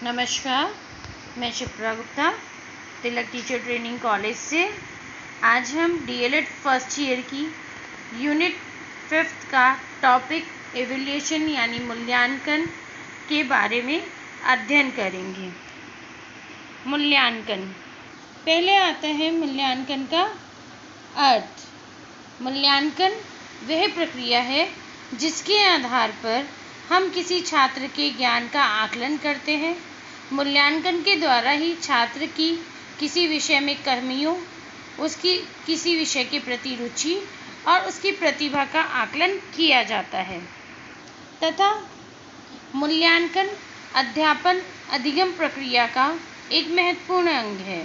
नमस्कार, मैं शिप्रा गुप्ता तिलक teacher training college से। आज हम डीएलएड फर्स्ट ईयर की यूनिट 5 का टॉपिक एवल्यूशन यानी मूल्यांकन के बारे में अध्ययन करेंगे। मूल्यांकन, पहले आता है मूल्यांकन का अर्थ। मूल्यांकन वह प्रक्रिया है जिसके आधार पर हम किसी छात्र के ज्ञान का आकलन करते हैं। मूल्यांकन के द्वारा ही छात्र की किसी विषय में कमियों, उसकी किसी विषय के प्रति रुचि और उसकी प्रतिभा का आकलन किया जाता है तथा मूल्यांकन अध्यापन अधिगम प्रक्रिया का एक महत्वपूर्ण अंग है।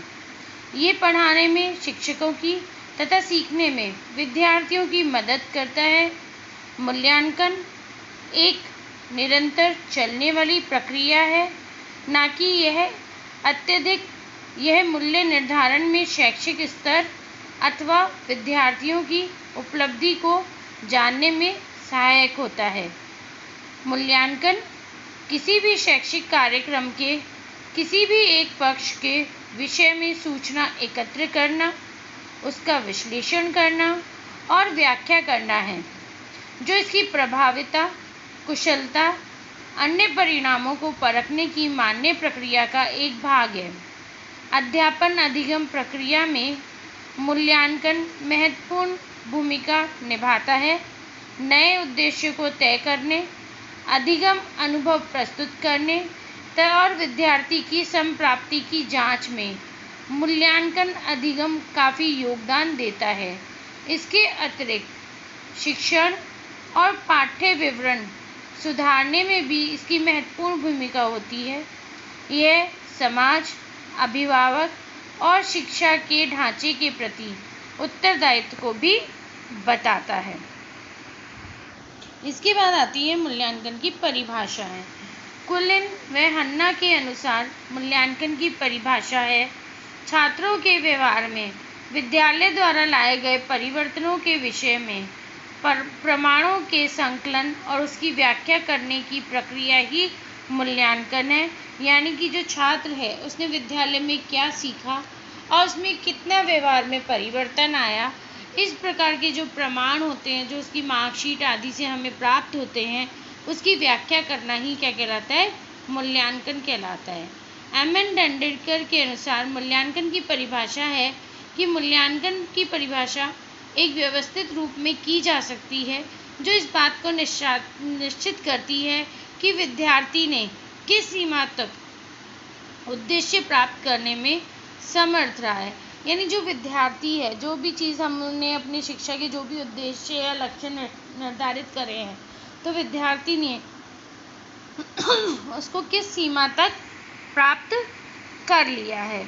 ये पढ़ाने में शिक्षकों की तथा सीखने में विद्यार्थियों की मदद करता है। मूल्यांकन एक निरंतर चलने वाली प्रक्रिया है, ना कि यह मूल्य निर्धारण में शैक्षिक स्तर अथवा विद्यार्थियों की उपलब्धि को जानने में सहायक होता है। मूल्यांकन किसी भी शैक्षिक कार्यक्रम के किसी भी एक पक्ष के विषय में सूचना एकत्र करना, उसका विश्लेषण करना और व्याख्या करना है, जो इसकी प्रभाविता, कुशलता, अन्य परिणामों को परखने की मान्य प्रक्रिया का एक भाग है। अध्यापन अधिगम प्रक्रिया में मूल्यांकन महत्वपूर्ण भूमिका निभाता है। नए उद्देश्य को तय करने, अधिगम अनुभव प्रस्तुत करने और विद्यार्थी की संप्राप्ति की जांच में मूल्यांकन अधिगम काफ़ी योगदान देता है। इसके अतिरिक्त शिक्षण और पाठ्य विवरण सुधारने में भी इसकी महत्वपूर्ण भूमिका होती है। यह समाज, अभिभावक और शिक्षा के ढांचे के प्रति उत्तरदायित्व को भी बताता है। इसके बाद आती है मूल्यांकन की परिभाषाएं। कुलिन व हन्ना के अनुसार मूल्यांकन की परिभाषा है छात्रों के व्यवहार में विद्यालय द्वारा लाए गए परिवर्तनों के विषय में प्रमाणों के संकलन और उसकी व्याख्या करने की प्रक्रिया ही मूल्यांकन है। यानी कि जो छात्र है उसने विद्यालय में क्या सीखा और उसमें कितना व्यवहार में परिवर्तन आया, इस प्रकार के जो प्रमाण होते हैं, जो उसकी मार्कशीट आदि से हमें प्राप्त होते हैं, उसकी व्याख्या करना ही क्या कहलाता है? मूल्यांकन कहलाता है। एम.एन. डंडेकर के अनुसार मूल्यांकन की परिभाषा है कि मूल्यांकन की परिभाषा एक व्यवस्थित रूप में की जा सकती है जो इस बात को निश्चित करती है कि विद्यार्थी ने किस सीमा तक उद्देश्य प्राप्त करने में समर्थ रहा है। यानी जो विद्यार्थी है, जो भी चीज़ हमने अपनी शिक्षा के जो भी उद्देश्य या लक्ष्य निर्धारित करे हैं, तो विद्यार्थी ने उसको किस सीमा तक प्राप्त कर लिया है।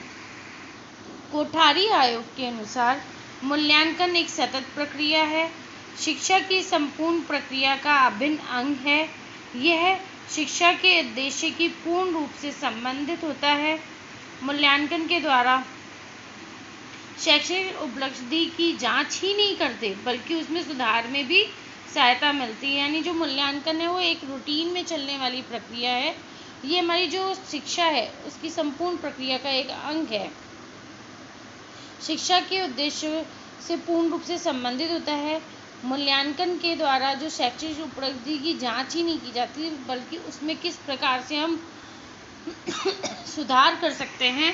कोठारी आयोग के अनुसार मूल्यांकन एक सतत प्रक्रिया है, शिक्षा की संपूर्ण प्रक्रिया का अभिन्न अंग है। यह शिक्षा के उद्देश्य की पूर्ण रूप से संबंधित होता है। मूल्यांकन के द्वारा शैक्षणिक उपलब्धि की जांच ही नहीं करते, बल्कि उसमें सुधार में भी सहायता मिलती है। यानी जो मूल्यांकन है वो एक रूटीन में चलने वाली प्रक्रिया है। ये हमारी जो शिक्षा है उसकी संपूर्ण प्रक्रिया का एक अंग है। शिक्षा के उद्देश्य से पूर्ण रूप से संबंधित होता है। मूल्यांकन के द्वारा जो शैक्षिक उपलब्धि की जांच ही नहीं की जाती, बल्कि उसमें किस प्रकार से हम सुधार कर सकते हैं,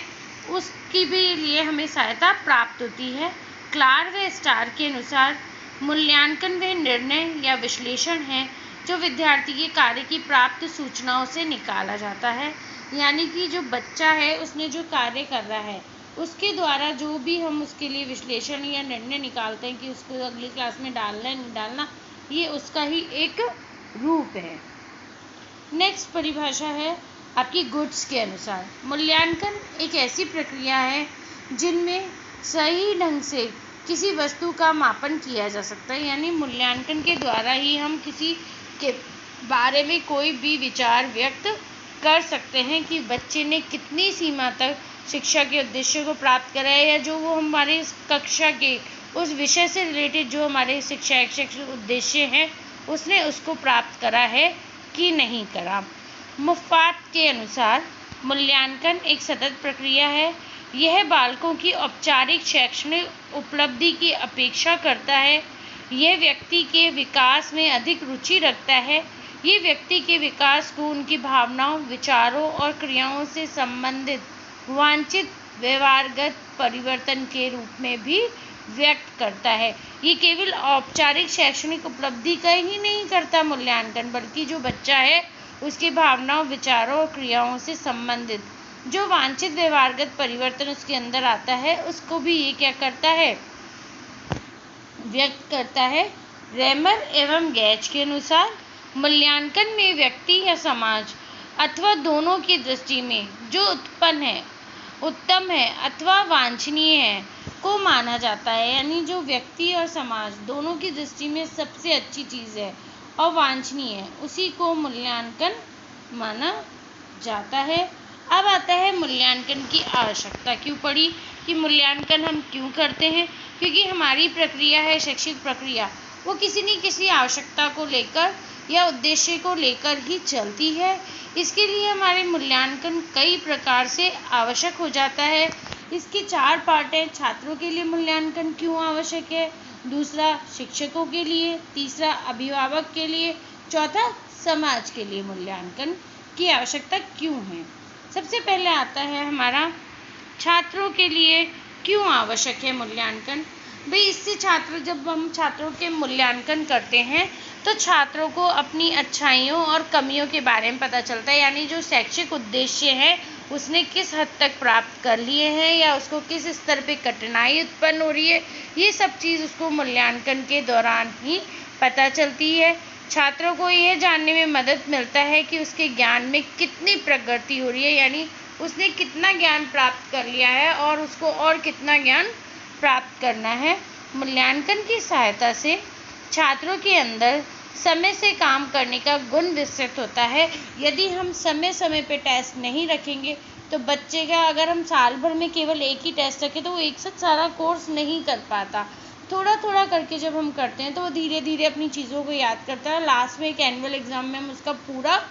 उसकी भी लिए हमें सहायता प्राप्त होती है। क्लार व स्टार के अनुसार मूल्यांकन वह निर्णय या विश्लेषण है जो विद्यार्थी के कार्य की प्राप्त सूचनाओं से निकाला जाता है। यानी कि जो बच्चा है उसने जो कार्य कर रहा है उसके द्वारा जो भी हम उसके लिए विश्लेषण या निर्णय निकालते हैं कि उसको अगली क्लास में डालना है नहीं डालना, ये उसका ही एक रूप है। नेक्स्ट परिभाषा है आपकी गुड्स के अनुसार। मूल्यांकन एक ऐसी प्रक्रिया है जिनमें सही ढंग से किसी वस्तु का मापन किया जा सकता है। यानी मूल्यांकन के द्वारा ही हम किसी के बारे में कोई भी विचार व्यक्त कर सकते हैं कि बच्चे ने कितनी सीमा तक शिक्षा के उद्देश्य को प्राप्त करा है, या जो वो हमारे कक्षा के उस विषय से रिलेटेड जो हमारे शैक्षिक उद्देश्य हैं उसने उसको प्राप्त करा है कि नहीं करा। मुफ्फात के अनुसार मूल्यांकन एक सतत प्रक्रिया है। यह बालकों की औपचारिक शैक्षणिक उपलब्धि की अपेक्षा करता है। यह व्यक्ति के विकास में अधिक रुचि रखता है। ये व्यक्ति के विकास को उनकी भावनाओं, विचारों और क्रियाओं से संबंधित वांछित व्यवहारगत परिवर्तन के रूप में भी व्यक्त करता है। ये केवल औपचारिक शैक्षणिक उपलब्धि का ही नहीं करता मूल्यांकन, बल्कि जो बच्चा है उसकी भावनाओं, विचारों और क्रियाओं से संबंधित जो वांछित व्यवहारगत परिवर्तन उसके अंदर आता है, उसको भी ये क्या करता है, व्यक्त करता है। रेमर एवं गैच के अनुसार मूल्यांकन में व्यक्ति या समाज अथवा दोनों की दृष्टि में जो उत्तम है अथवा वांछनीय है को माना जाता है। यानी जो व्यक्ति और समाज दोनों की दृष्टि में सबसे अच्छी चीज़ है और वांछनीय है, उसी को मूल्यांकन माना जाता है। अब आता है मूल्यांकन की आवश्यकता क्यों पड़ी, कि मूल्यांकन हम क्यों करते हैं। क्योंकि हमारी प्रक्रिया है, शैक्षिक प्रक्रिया, वो किसी न किसी आवश्यकता को लेकर या उद्देश्य को लेकर ही चलती है। इसके लिए हमारे मूल्यांकन कई प्रकार से आवश्यक हो जाता है। इसके 4 पार्ट हैं। छात्रों के लिए मूल्यांकन क्यों आवश्यक है, दूसरा शिक्षकों के लिए, तीसरा अभिभावक के लिए, चौथा समाज के लिए मूल्यांकन की आवश्यकता क्यों है। सबसे पहले आता है हमारा छात्रों के लिए क्यों आवश्यक है मूल्यांकन। भाई इससे जब हम छात्रों के मूल्यांकन करते हैं तो छात्रों को अपनी अच्छाइयों और कमियों के बारे में पता चलता है। यानी जो शैक्षिक उद्देश्य है उसने किस हद तक प्राप्त कर लिए हैं या उसको किस स्तर पे कठिनाई उत्पन्न हो रही है, ये सब चीज़ उसको मूल्यांकन के दौरान ही पता चलती है। छात्रों को यह जानने में मदद मिलता है कि उसके ज्ञान में कितनी प्रगति हो रही है, यानी उसने कितना ज्ञान प्राप्त कर लिया है और उसको और कितना ज्ञान प्राप्त करना है। मूल्यांकन की सहायता से छात्रों के अंदर समय से काम करने का गुण विकसित होता है। यदि हम समय समय पे टेस्ट नहीं रखेंगे तो बच्चे का, अगर हम साल भर में केवल एक ही टेस्ट रखें तो वो एक साथ सारा कोर्स नहीं कर पाता। थोड़ा थोड़ा करके जब हम करते हैं तो वो धीरे धीरे अपनी चीज़ों को याद करता है। लास्ट में एक एनुअल एग्ज़ाम में हम उसका पूरा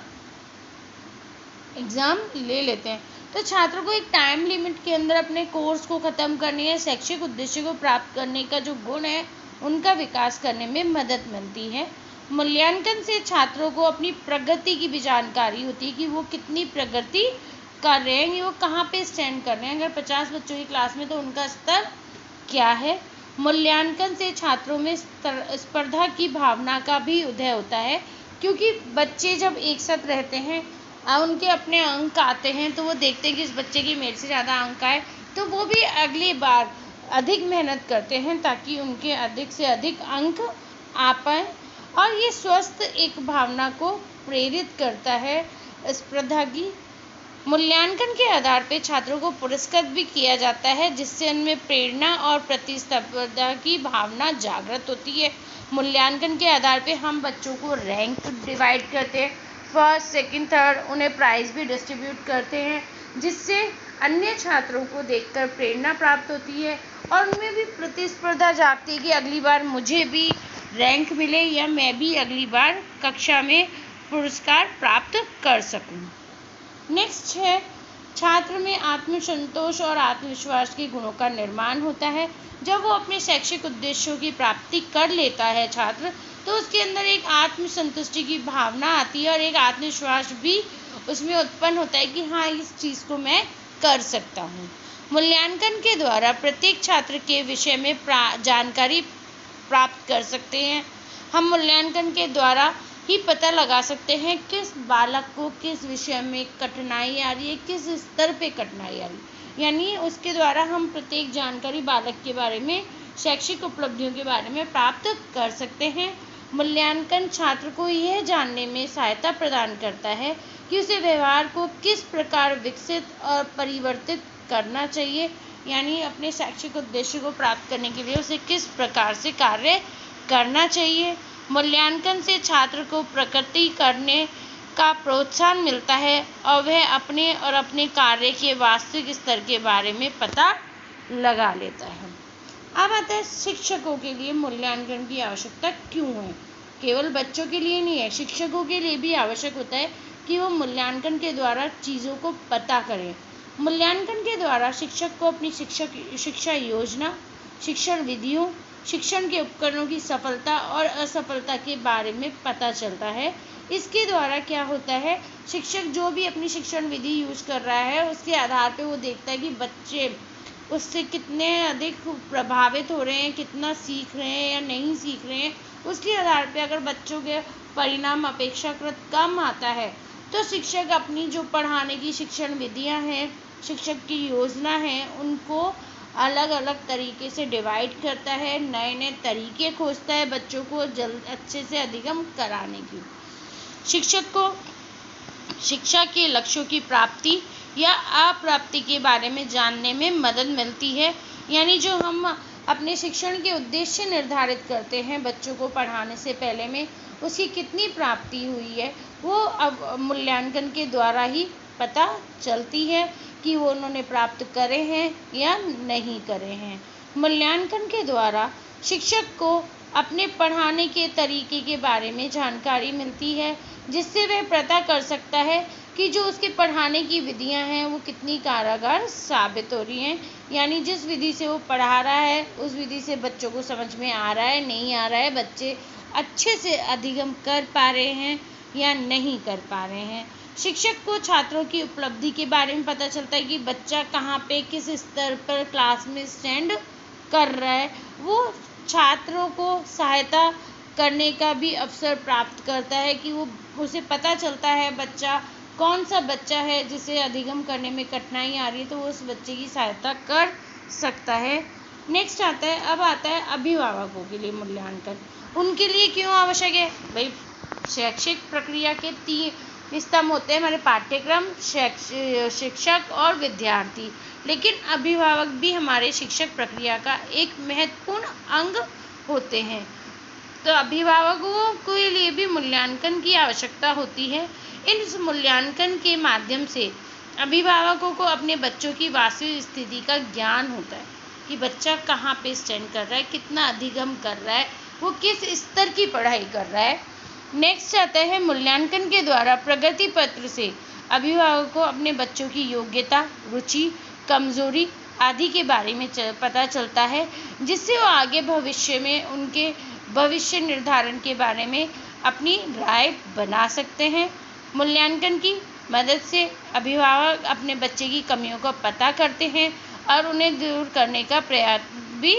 एग्ज़ाम ले लेते हैं। तो छात्रों को एक टाइम लिमिट के अंदर अपने कोर्स को ख़त्म करने या शैक्षिक उद्देश्य को प्राप्त करने का जो गुण है उनका विकास करने में मदद मिलती है। मूल्यांकन से छात्रों को अपनी प्रगति की भी जानकारी होती है कि वो कितनी प्रगति कर रहे हैं, वो कहाँ पे स्टैंड कर रहे हैं। अगर 50 बच्चों की क्लास में तो उनका स्तर क्या है। मूल्यांकन से छात्रों में स्पर्धा की भावना का भी उदय होता है, क्योंकि बच्चे जब एक साथ रहते हैं उनके अपने अंक आते हैं तो वो देखते हैं कि इस बच्चे की मेरे से ज़्यादा अंक आए, तो वो भी अगली बार अधिक मेहनत करते हैं ताकि उनके अधिक से अधिक अंक आ पाएँ। और ये स्वस्थ एक भावना को प्रेरित करता है स्पर्धा की। मूल्यांकन के आधार पर छात्रों को पुरस्कृत भी किया जाता है, जिससे उनमें प्रेरणा और प्रतिस्पर्धा की भावना जागृत होती है। मूल्यांकन के आधार पर हम बच्चों को रैंक डिवाइड करते हैं, फर्स्ट, सेकंड, थर्ड, उन्हें प्राइज़ भी डिस्ट्रीब्यूट करते हैं, जिससे अन्य छात्रों को देखकर प्रेरणा प्राप्त होती है और उनमें भी प्रतिस्पर्धा जागती है कि अगली बार मुझे भी रैंक मिले या मैं भी अगली बार कक्षा में पुरस्कार प्राप्त कर सकूं। नेक्स्ट है, छात्र में आत्मसंतोष और आत्मविश्वास के गुणों का निर्माण होता है। जब वो अपने शैक्षिक उद्देश्यों की प्राप्ति कर लेता है छात्र, तो उसके अंदर एक आत्मसंतुष्टि की भावना आती है और एक आत्मविश्वास भी उसमें उत्पन्न होता है कि हाँ, इस चीज़ को मैं कर सकता हूँ। मूल्यांकन के द्वारा प्रत्येक छात्र के विषय में जानकारी प्राप्त कर सकते हैं। हम मूल्यांकन के द्वारा ही पता लगा सकते हैं किस बालक को किस विषय में कठिनाई आ रही है, किस स्तर पे कठिनाई आ रही है। यानी उसके द्वारा हम प्रत्येक जानकारी बालक के बारे में, शैक्षिक उपलब्धियों के बारे में प्राप्त कर सकते हैं। मूल्यांकन छात्र को यह जानने में सहायता प्रदान करता है कि उसे व्यवहार को किस प्रकार विकसित और परिवर्तित करना चाहिए। यानी अपने शैक्षिक उद्देश्य को प्राप्त करने के लिए उसे किस प्रकार से कार्य करना चाहिए। मूल्यांकन से छात्र को प्रगति करने का प्रोत्साहन मिलता है और वह अपने और अपने कार्य के वास्तविक स्तर के बारे में पता लगा लेता है। अब आता है शिक्षकों के लिए मूल्यांकन की आवश्यकता क्यों है। केवल बच्चों के लिए नहीं है, शिक्षकों के लिए भी आवश्यक होता है कि वो मूल्यांकन के द्वारा चीज़ों को पता करें। मूल्यांकन के द्वारा शिक्षक को अपनी शिक्षा योजना, शिक्षण विधियों, शिक्षण के उपकरणों की सफलता और असफलता के बारे में पता चलता है। इसके द्वारा क्या होता है, शिक्षक जो भी अपनी शिक्षण विधि यूज़ कर रहा है उसके आधार पे वो देखता है कि बच्चे उससे कितने अधिक प्रभावित हो रहे हैं, कितना सीख रहे हैं या नहीं सीख रहे हैं। उसके आधार पे अगर बच्चों के परिणाम अपेक्षाकृत कम आता है तो शिक्षक अपनी जो पढ़ाने की शिक्षण विधियां हैं, शिक्षक की योजना है, उनको अलग अलग तरीके से डिवाइड करता है, नए नए तरीके खोजता है बच्चों को अच्छे से अधिगम कराने की। शिक्षक को शिक्षा के लक्ष्यों की प्राप्ति या अप्राप्ति के बारे में जानने में मदद मिलती है। यानी जो हम अपने शिक्षण के उद्देश्य निर्धारित करते हैं बच्चों को पढ़ाने से पहले में, उसकी कितनी प्राप्ति हुई है वो अब मूल्यांकन के द्वारा ही पता चलती है कि वो उन्होंने प्राप्त करे हैं या नहीं करे हैं। मूल्यांकन के द्वारा शिक्षक को अपने पढ़ाने के तरीके के बारे में जानकारी मिलती है, जिससे वह पता कर सकता है कि जो उसके पढ़ाने की विधियां हैं वो कितनी कारगर साबित हो रही हैं। यानी जिस विधि से वो पढ़ा रहा है उस विधि से बच्चों को समझ में आ रहा है, नहीं आ रहा है, बच्चे अच्छे से अधिगम कर पा रहे हैं या नहीं कर पा रहे हैं। शिक्षक को छात्रों की उपलब्धि के बारे में पता चलता है कि बच्चा कहाँ पे किस स्तर पर क्लास में स्टैंड कर रहा है। वो छात्रों को सहायता करने का भी अवसर प्राप्त करता है कि वो उसे पता चलता है बच्चा कौन सा बच्चा है जिसे अधिगम करने में कठिनाई आ रही है, तो वो उस बच्चे की सहायता कर सकता है। नेक्स्ट आता है अभिभावकों के लिए मूल्यांकन। उनके लिए क्यों आवश्यक है भाई? शैक्षिक प्रक्रिया के 3 स्तंभ होते हैं हमारे पाठ्यक्रम, शिक्षक और विद्यार्थी। लेकिन अभिभावक भी हमारे शिक्षक प्रक्रिया का एक महत्वपूर्ण अंग होते हैं, तो अभिभावकों के लिए भी मूल्यांकन की आवश्यकता होती है। इस मूल्यांकन के माध्यम से अभिभावकों को अपने बच्चों की वास्तविक स्थिति का ज्ञान होता है कि बच्चा कहाँ पे स्टैंड कर रहा है, कितना अधिगम कर रहा है, वो किस स्तर की पढ़ाई कर रहा है। नेक्स्ट आता है मूल्यांकन के द्वारा प्रगति पत्र से अभिभावक को अपने बच्चों की योग्यता, रुचि, कमजोरी आदि के बारे में पता चलता है, जिससे वो आगे भविष्य में उनके भविष्य निर्धारण के बारे में अपनी राय बना सकते हैं। मूल्यांकन की मदद से अभिभावक अपने बच्चे की कमियों को पता करते हैं और उन्हें दूर करने का प्रयास भी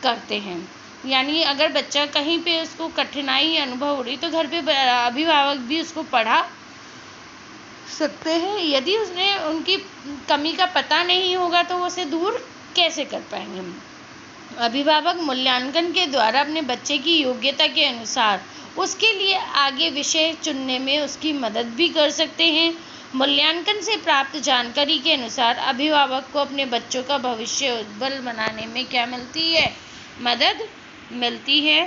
करते हैं। यानी अगर बच्चा कहीं पे उसको कठिनाई अनुभव हो रही तो घर पे अभिभावक भी उसको पढ़ा सकते हैं। यदि उसने उनकी कमी का पता नहीं होगा तो वो उसे दूर कैसे कर पाएंगे। अभिभावक मूल्यांकन के द्वारा अपने बच्चे की योग्यता के अनुसार उसके लिए आगे विषय चुनने में उसकी मदद भी कर सकते हैं। मूल्यांकन से प्राप्त जानकारी के अनुसार अभिभावक को अपने बच्चों का भविष्य उज्ज्वल बनाने में क्या मिलती है? मदद मिलती है।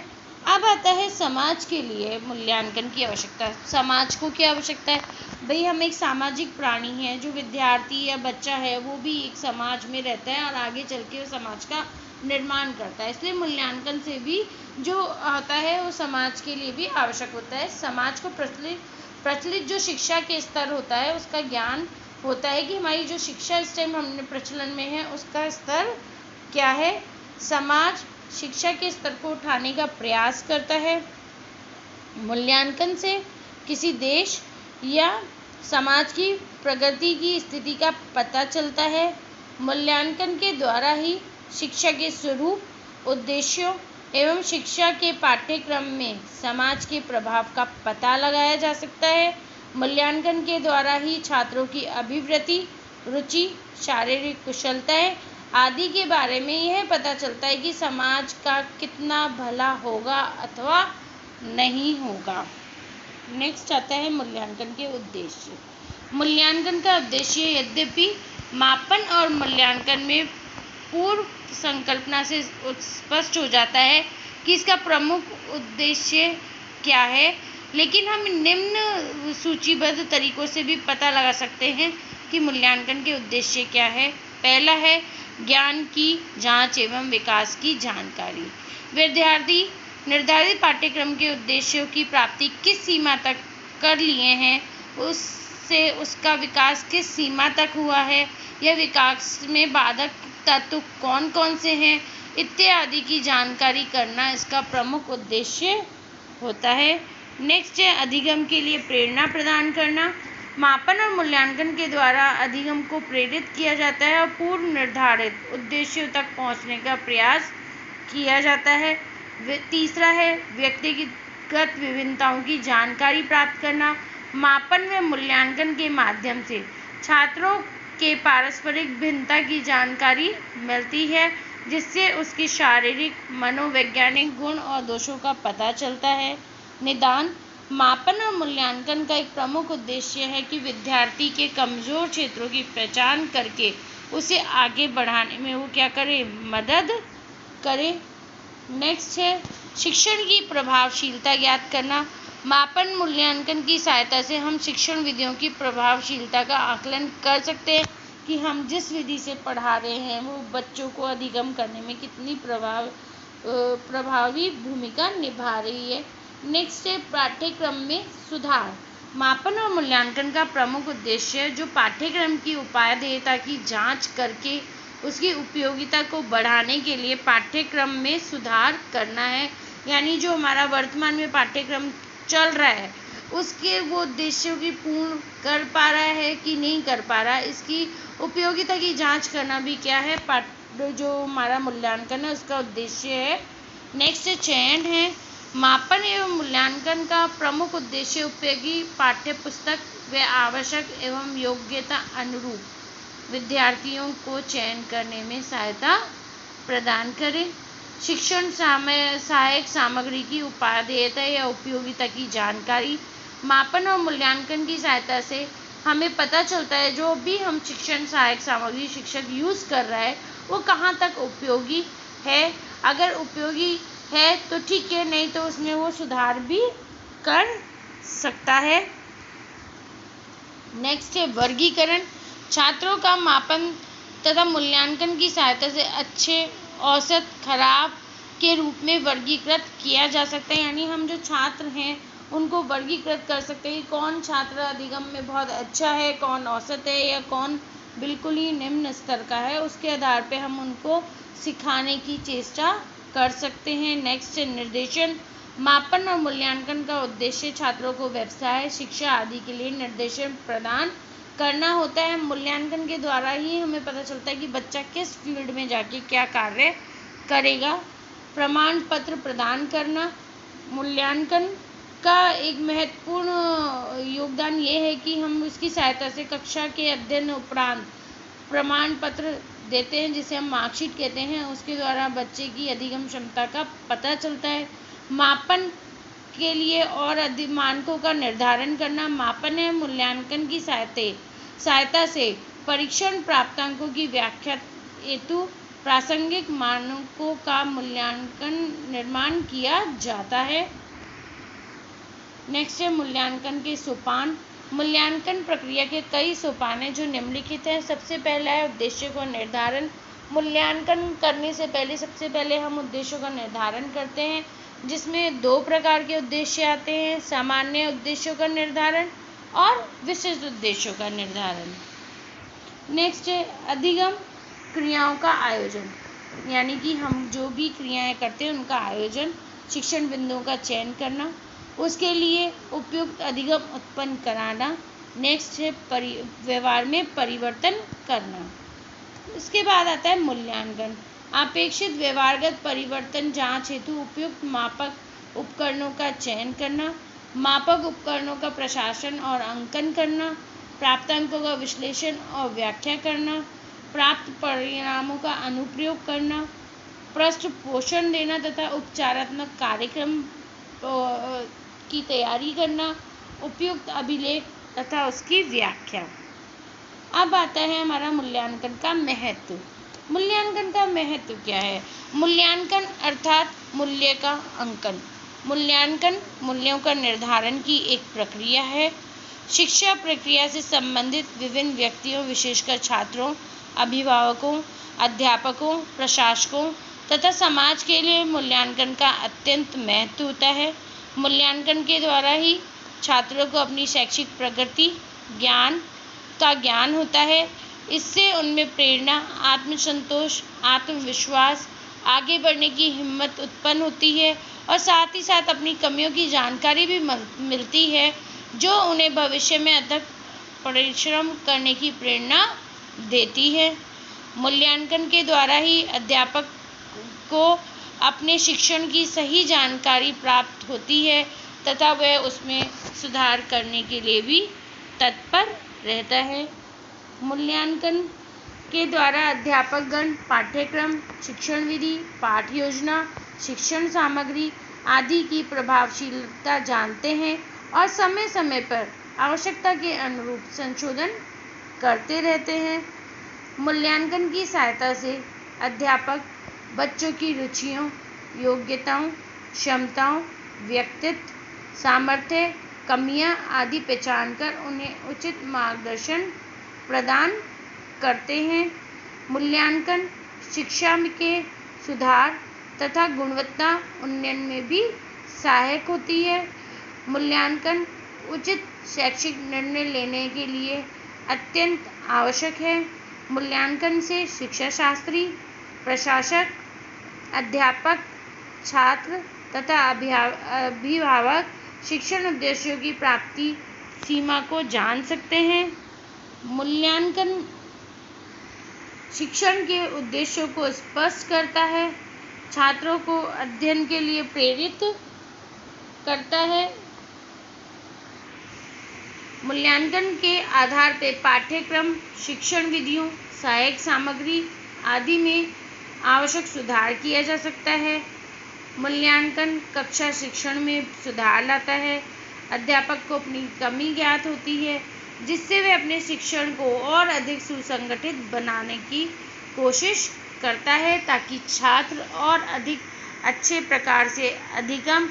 अब आता है समाज के लिए मूल्यांकन की आवश्यकता। समाज को क्या आवश्यकता है भाई? हम एक सामाजिक प्राणी हैं। जो विद्यार्थी या बच्चा है वो भी एक समाज में रहता है और आगे चल के वो समाज का निर्माण करता है। इसलिए मूल्यांकन से भी जो आता है वो समाज के लिए भी आवश्यक होता है। समाज को प्रचलित जो शिक्षा के स्तर होता है उसका ज्ञान होता है कि हमारी जो शिक्षा इस टाइम हमने प्रचलन में है उसका स्तर क्या है। समाज शिक्षा के स्तर को उठाने का प्रयास करता है। मूल्यांकन से किसी देश या समाज की प्रगति की स्थिति का पता चलता है। मूल्यांकन के द्वारा ही शिक्षा के स्वरूप, उद्देश्यों एवं शिक्षा के पाठ्यक्रम में समाज के प्रभाव का पता लगाया जा सकता है। मूल्यांकन के द्वारा ही छात्रों की अभिवृत्ति, रुचि, शारीरिक कुशलताएं आदि के बारे में यह पता चलता है कि समाज का कितना भला होगा अथवा नहीं होगा। नेक्स्ट आता है मूल्यांकन के उद्देश्य। मूल्यांकन का उद्देश्य यद्यपि मापन और मूल्यांकन में पूर्व संकल्पना से स्पष्ट हो जाता है कि इसका प्रमुख उद्देश्य क्या है, लेकिन हम निम्न सूचीबद्ध तरीकों से भी पता लगा सकते हैं कि मूल्यांकन के उद्देश्य क्या है। पहला है ज्ञान की जांच एवं विकास की जानकारी। विद्यार्थी निर्धारित पाठ्यक्रम के उद्देश्यों की प्राप्ति किस सीमा तक कर लिए हैं उससे उसका विकास किस सीमा तक हुआ है, यह विकास में बाधक तत्व कौन कौन से हैं इत्यादि की जानकारी करना इसका प्रमुख उद्देश्य होता है। नेक्स्ट है अधिगम के लिए प्रेरणा प्रदान करना। मापन और मूल्यांकन के द्वारा अधिगम को प्रेरित किया जाता है और पूर्व निर्धारित उद्देश्यों तक पहुंचने का प्रयास किया जाता है। तीसरा है व्यक्तिगत विभिन्नताओं की जानकारी प्राप्त करना। मापन व मूल्यांकन के माध्यम से छात्रों के पारस्परिक भिन्नता की जानकारी मिलती है, जिससे उसकी शारीरिक, मनोवैज्ञानिक गुण और दोषों का पता चलता है। निदान मापन और मूल्यांकन का एक प्रमुख उद्देश्य है कि विद्यार्थी के कमजोर क्षेत्रों की पहचान करके उसे आगे बढ़ाने में वो क्या करे, मदद करे। नेक्स्ट है शिक्षण की प्रभावशीलता ज्ञात करना। मापन मूल्यांकन की सहायता से हम शिक्षण विधियों की प्रभावशीलता का आकलन कर सकते हैं कि हम जिस विधि से पढ़ा रहे हैं वो बच्चों को अधिगम करने में कितनी प्रभावी भूमिका निभा रही है। नेक्स्ट है पाठ्यक्रम में सुधार। मापन और मूल्यांकन का प्रमुख उद्देश्य जो पाठ्यक्रम की उपादेयता की जांच करके उसकी उपयोगिता को बढ़ाने के लिए पाठ्यक्रम में सुधार करना है। यानी जो हमारा वर्तमान में पाठ्यक्रम चल रहा है उसके वो उद्देश्यों की पूर्ण कर पा रहा है कि नहीं कर पा रहा है, इसकी उपयोगिता की जांच करना भी क्या है, जो हमारा मूल्यांकन है उसका उद्देश्य है। नेक्स्ट चयन है। मापन एवं मूल्यांकन का प्रमुख उद्देश्य उपयोगी पाठ्य पुस्तक व आवश्यक एवं योग्यता अनुरूप विद्यार्थियों को चयन करने में सहायता प्रदान करें। शिक्षण सहायक सामग्री की उपादेयता या उपयोगिता की जानकारी। मापन और मूल्यांकन की सहायता से हमें पता चलता है जो भी हम शिक्षण सहायक सामग्री शिक्षक यूज़ कर रहा है वो कहाँ तक उपयोगी है। अगर उपयोगी है तो ठीक है, नहीं तो उसमें वो सुधार भी कर सकता है। नेक्स्ट है वर्गीकरण। छात्रों का मापन तथा मूल्यांकन की सहायता से अच्छे, औसत, खराब के रूप में वर्गीकृत किया जा सकता है। यानी हम जो छात्र हैं उनको वर्गीकृत कर सकते हैं कि कौन छात्र अधिगम में बहुत अच्छा है, कौन औसत है या कौन बिल्कुल ही निम्न स्तर का है। उसके आधार पे हम उनको सिखाने की चेष्टा कर सकते हैं। नेक्स्ट निर्देशन। मापन और मूल्यांकन का उद्देश्य छात्रों को व्यवसाय, शिक्षा आदि के लिए निर्देशन प्रदान करना होता है। मूल्यांकन के द्वारा ही हमें पता चलता है कि बच्चा किस फील्ड में जाके क्या कार्य करेगा। प्रमाण पत्र प्रदान करना। मूल्यांकन का एक महत्वपूर्ण योगदान ये है कि हम उसकी सहायता से कक्षा के अध्ययन उपरांत प्रमाण पत्र देते हैं जिसे हम मार्कशीट कहते हैं। उसके द्वारा बच्चे की अधिगम क्षमता का पता चलता है। मापन के लिए और मानकों का निर्धारण करना। मापन एवं मूल्यांकन की सहायता से परीक्षण प्राप्तांकों की व्याख्या हेतु प्रासंगिक मानकों का मूल्यांकन निर्माण किया जाता है। नेक्स्ट है मूल्यांकन के सोपान। मूल्यांकन प्रक्रिया के कई सोपान हैं जो निम्नलिखित हैं। सबसे पहला है उद्देश्य का निर्धारण। मूल्यांकन करने से पहले सबसे पहले हम उद्देश्यों का निर्धारण करते हैं, जिसमें 2 प्रकार के उद्देश्य आते हैं, सामान्य उद्देश्यों का निर्धारण और विशिष्ट उद्देश्यों का निर्धारण। नेक्स्ट है अधिगम क्रियाओं का आयोजन। यानी कि हम जो भी क्रियाएं करते हैं उनका आयोजन, शिक्षण बिंदुओं का चयन करना, उसके लिए उपयुक्त अधिगम उत्पन्न कराना। नेक्स्ट है व्यवहार में परिवर्तन करना। इसके बाद आता है मूल्यांकन। अपेक्षित व्यवहारगत परिवर्तन जांच हेतु उपयुक्त मापक उपकरणों का चयन करना, मापक उपकरणों का प्रशासन और अंकन करना, प्राप्तांकों का विश्लेषण और व्याख्या करना, प्राप्त परिणामों का अनुप्रयोग करना, पृष्ठपोषण देना तथा उपचारात्मक कार्यक्रम की तैयारी करना, उपयुक्त अभिलेख तथा उसकी व्याख्या। अब आता है हमारा मूल्यांकन का महत्व। मूल्यांकन का महत्व क्या है? मूल्यांकन अर्थात मूल्य का अंकन। मूल्यांकन मूल्यों का निर्धारण की एक प्रक्रिया है। शिक्षा प्रक्रिया से संबंधित विभिन्न व्यक्तियों, विशेषकर छात्रों, अभिभावकों, अध्यापकों, प्रशासकों तथा समाज के लिए मूल्यांकन का अत्यंत महत्व होता है। मूल्यांकन के द्वारा ही छात्रों को अपनी शैक्षिक प्रगति का ज्ञान होता है। इससे उनमें प्रेरणा, आत्मसंतोष, आत्मविश्वास, आगे बढ़ने की हिम्मत उत्पन्न होती है और साथ ही साथ अपनी कमियों की जानकारी भी मिलती है, जो उन्हें भविष्य में अधिक परिश्रम करने की प्रेरणा देती है। मूल्यांकन के द्वारा ही अध्यापक को अपने शिक्षण की सही जानकारी प्राप्त होती है तथा वह उसमें सुधार करने के लिए भी तत्पर रहता है। मूल्यांकन के द्वारा अध्यापकगण पाठ्यक्रम, शिक्षण विधि, पाठ योजना, शिक्षण सामग्री आदि की प्रभावशीलता जानते हैं और समय समय पर आवश्यकता के अनुरूप संशोधन करते रहते हैं। मूल्यांकन की सहायता से अध्यापक बच्चों की रुचियों, योग्यताओं, क्षमताओं, व्यक्तित्व, सामर्थ्य, कमियां आदि पहचानकर उन्हें उचित मार्गदर्शन प्रदान करते हैं। मूल्यांकन शिक्षा के सुधार तथा गुणवत्ता उन्नयन में भी सहायक होती है। मूल्यांकन उचित शैक्षिक निर्णय लेने के लिए अत्यंत आवश्यक है। मूल्यांकन से शिक्षाशास्त्री, प्रशासक, अध्यापक, छात्र तथा अभिभावक शिक्षण उद्देश्यों की प्राप्ति सीमा को जान सकते हैं। मूल्यांकन शिक्षण के उद्देश्यों को स्पष्ट करता है, छात्रों को अध्ययन के लिए प्रेरित करता है। मूल्यांकन के आधार पर पाठ्यक्रम, शिक्षण विधियों, सहायक सामग्री आदि में आवश्यक सुधार किया जा सकता है। मूल्यांकन कक्षा शिक्षण में सुधार लाता है। अध्यापक को अपनी कमी ज्ञात होती है, जिससे वे अपने शिक्षण को और अधिक सुसंगठित बनाने की कोशिश करता है ताकि छात्र और अधिक अच्छे प्रकार से अधिगम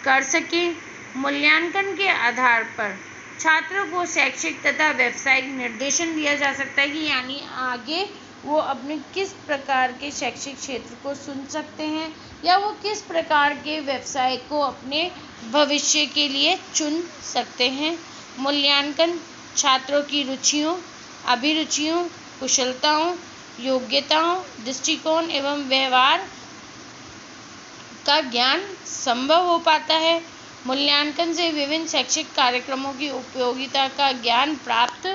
कर सकें। मूल्यांकन के आधार पर छात्रों को शैक्षिक तथा व्यावसायिक निर्देशन दिया जा सकता है कि यानी आगे वो अपने किस प्रकार के शैक्षिक क्षेत्र को चुन सकते हैं या वो किस प्रकार के व्यवसाय को अपने भविष्य के लिए चुन सकते हैं। मूल्यांकन छात्रों की रुचियों, अभिरुचियों, कुशलताओं, योग्यताओं, दृष्टिकोण एवं व्यवहार का ज्ञान संभव हो पाता है। मूल्यांकन से विभिन्न शैक्षिक कार्यक्रमों की उपयोगिता का ज्ञान प्राप्त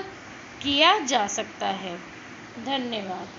किया जा सकता है। धन्यवाद।